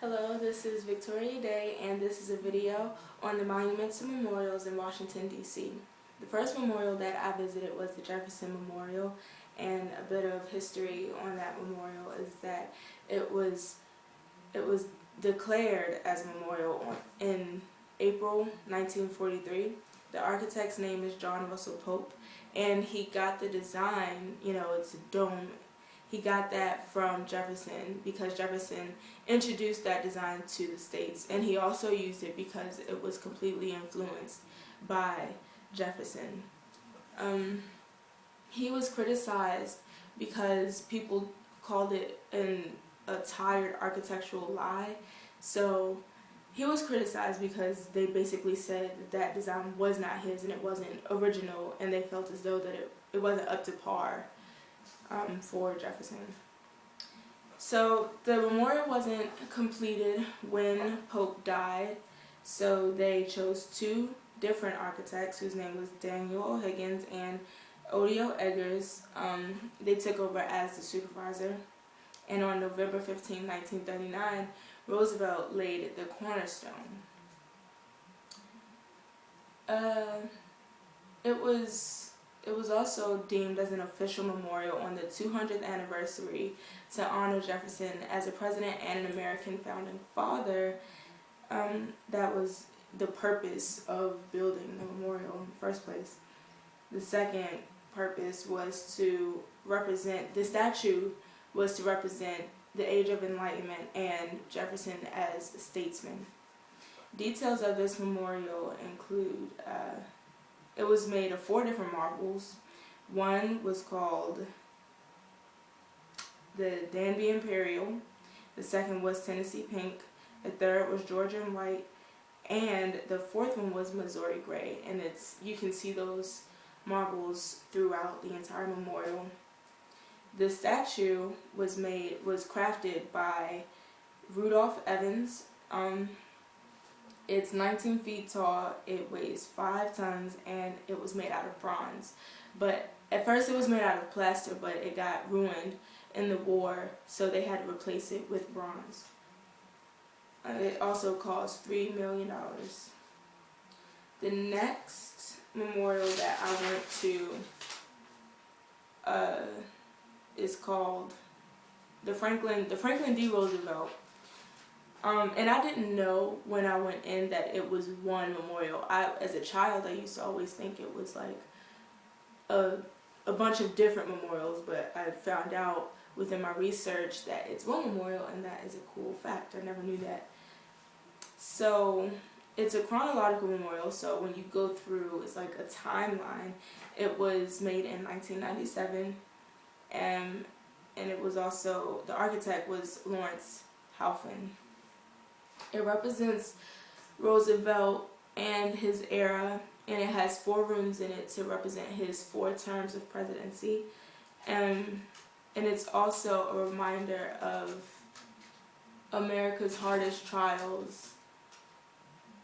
Hello, this is Victoria Day, and this is a video on the monuments and memorials in Washington, D.C. The first memorial that I visited was the Jefferson Memorial, and a bit of history on that memorial is that it was declared as a memorial in April 1943. The architect's name is John Russell Pope, and he got the design, it's a dome. He got that from Jefferson because Jefferson introduced that design to the States, and he also used it because it was completely influenced by Jefferson. He was criticized because people called it a tired architectural lie. So he was criticized because they basically said that design was not his and it wasn't original, and they felt as though that it wasn't up to par for Jefferson. So the memorial wasn't completed when Pope died, so they chose two different architects whose name was Daniel Higgins and Odio Eggers. They took over as the supervisor, and on November 15, 1939, Roosevelt laid the cornerstone. It was also deemed as an official memorial on the 200th anniversary to honor Jefferson as a president and an American founding father. That was the purpose of building the memorial in the first place. The second purpose was to represent, the statue was to represent the Age of Enlightenment and Jefferson as a statesman. Details of this memorial include it was made of 4 different marbles. One was called the Danby Imperial. The second was Tennessee Pink. The third was Georgian White. And the fourth one was Missouri Gray. And you can see those marbles throughout the entire memorial. The statue was crafted by Rudolph Evans. It's 19 feet tall, it weighs 5 tons, and it was made out of bronze. But at first it was made out of plaster, but it got ruined in the war, so they had to replace it with bronze. It also cost $3 million. The next memorial that I went to is called the Franklin D. Roosevelt. And I didn't know when I went in that it was one memorial. As a child, I used to always think it was like a bunch of different memorials, but I found out within my research that it's one memorial, and that is a cool fact. I never knew that. So it's a chronological memorial, so when you go through, it's like a timeline. It was made in 1997, and it was also, the architect was Lawrence Halfin. It represents Roosevelt and his era, and it has 4 rooms in it to represent his 4 terms of presidency. And it's also a reminder of America's hardest trials,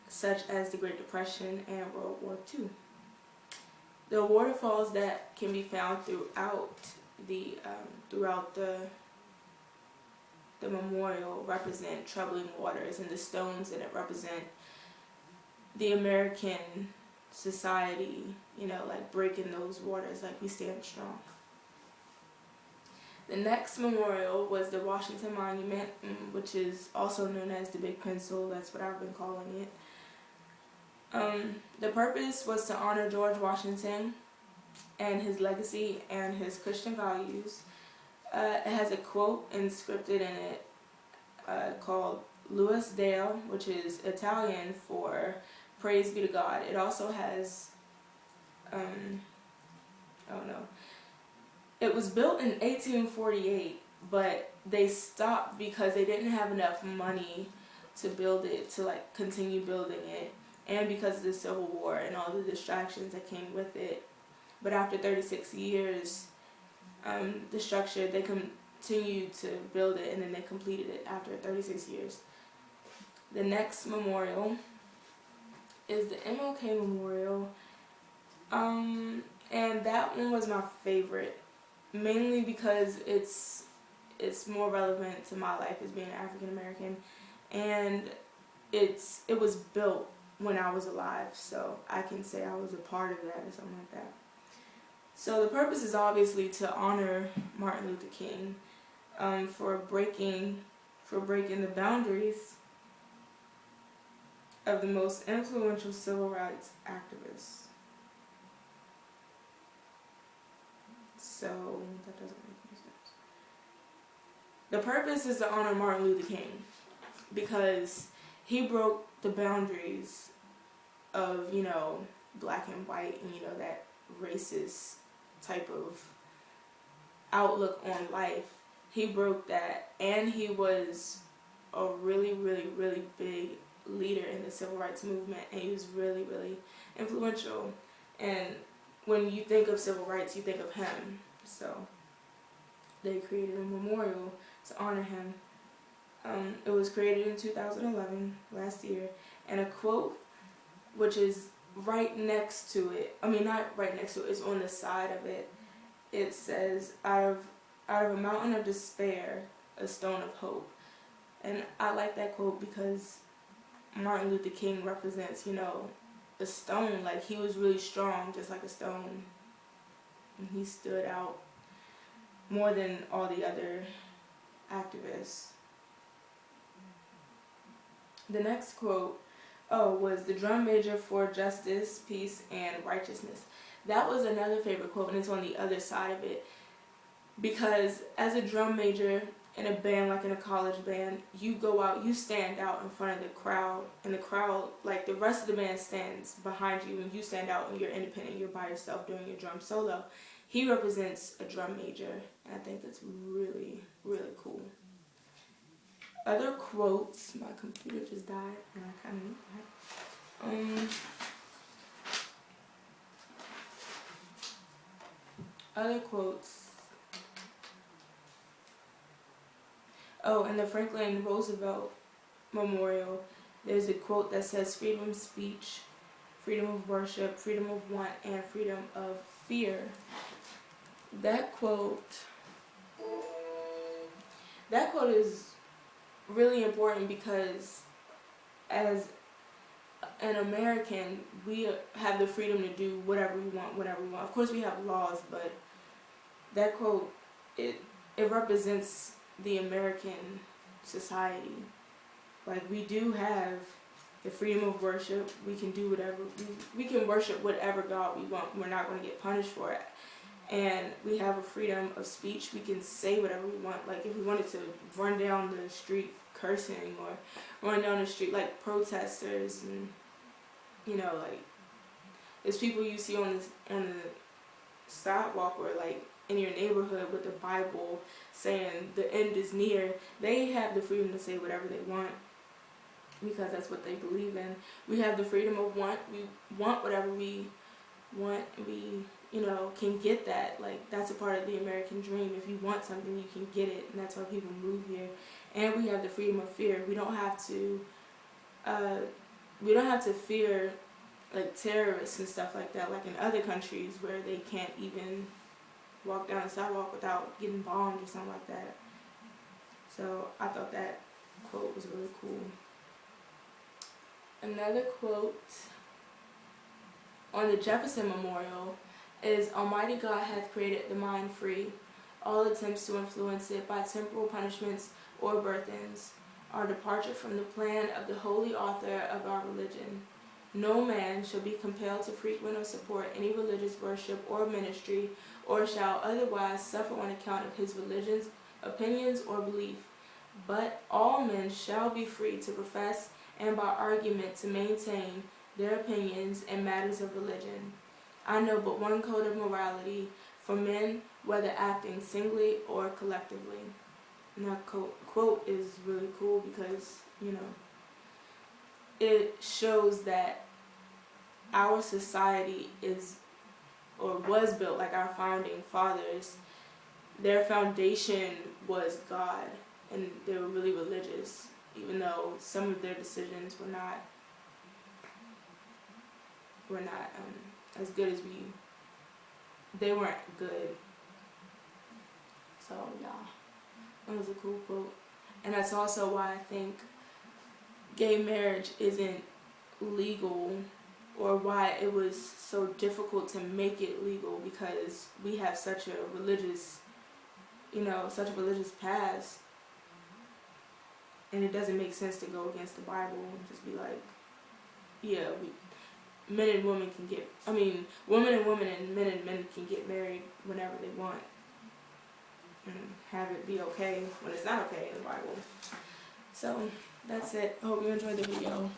such as the Great Depression and World War II. The waterfalls that can be found throughout the memorial represent troubling waters, and the stones in it represent the American society, like breaking those waters, like we stand strong. The next memorial was the Washington Monument, which is also known as the Big Pencil. That's what I've been calling it. The purpose was to honor George Washington and his legacy and his Christian values. It has a quote inscripted in it called Louis Dale, which is Italian for praise be to God. It also has, it was built in 1848, but they stopped because they didn't have enough money to build it, to continue building it, and because of the Civil War and all the distractions that came with it. But after 36 years, the structure, they continued to build it, and then they completed it after 36 years. The next memorial is the MLK Memorial, and that one was my favorite, mainly because it's more relevant to my life as being an African American, and it was built when I was alive, so I can say I was a part of that or something like that. So the purpose is obviously to honor Martin Luther King for breaking the boundaries of the most influential civil rights activists. So that doesn't make any sense. The purpose is to honor Martin Luther King because he broke the boundaries of, black and white and, that racist type of outlook on life. He broke that, and he was a really, really, really big leader in the civil rights movement, and he was really, really influential. And when you think of civil rights, you think of him. So they created a memorial to honor him. It was created in 2011, last year, and a quote, which is right next to it, not right next to it, it's on the side of it. It says, out of a mountain of despair, a stone of hope. And I like that quote because Martin Luther King represents, a stone. Like, he was really strong, just like a stone. And he stood out more than all the other activists. The next quote, was the drum major for justice, peace, and righteousness. That was another favorite quote, and it's on the other side of it. Because as a drum major in a band, like in a college band, you go out, you stand out in front of the crowd, and the crowd, like the rest of the band stands behind you, and you stand out and you're independent, you're by yourself doing your drum solo. He represents a drum major, and I think that's really, really cool. Other quotes, my computer just died, and I kind of need that. Other quotes. In the Franklin Roosevelt Memorial, there's a quote that says, freedom of speech, freedom of worship, freedom of want, and freedom of fear. That quote is really important because as an American, we have the freedom to do whatever we want, whenever we want. Of course, we have laws, but that quote, it represents the American society. Like, we do have the freedom of worship. We can do whatever, we can worship whatever God we want. We're not going to get punished for it. And we have a freedom of speech. We can say whatever we want. Like, if we wanted to run down the street cursing, or run down the street like protesters, and like, there's people you see on the sidewalk, or like in your neighborhood with the Bible saying the end is near. They have the freedom to say whatever they want because that's what they believe in. We have the freedom of want. We want whatever we want. We can get that. Like, that's a part of the American dream. If you want something, you can get it, and that's why people move here. And we have the freedom of fear. We don't have to fear like terrorists and stuff like that, like in other countries where they can't even walk down the sidewalk without getting bombed or something like that. So I thought that quote was really cool. Another quote on the Jefferson Memorial is, Almighty God hath created the mind free. All attempts to influence it by temporal punishments or burthens are departure from the plan of the holy author of our religion. No man shall be compelled to frequent or support any religious worship or ministry, or shall otherwise suffer on account of his religion's opinions or belief. But all men shall be free to profess and by argument to maintain their opinions in matters of religion. I know but one code of morality for men, whether acting singly or collectively. And that quote is really cool because, it shows that our society is, or was built, like our founding fathers, their foundation was God, and they were really religious, even though some of their decisions were not as good as they weren't good. So yeah, that was a cool quote. And that's also why I think gay marriage isn't legal, or why it was so difficult to make it legal, because we have such a religious, such a religious past, and it doesn't make sense to go against the Bible and just be like, yeah, men and women can get, women and women and men can get married whenever they want, and have it be okay when it's not okay in the Bible. So that's it. I hope you enjoyed the video.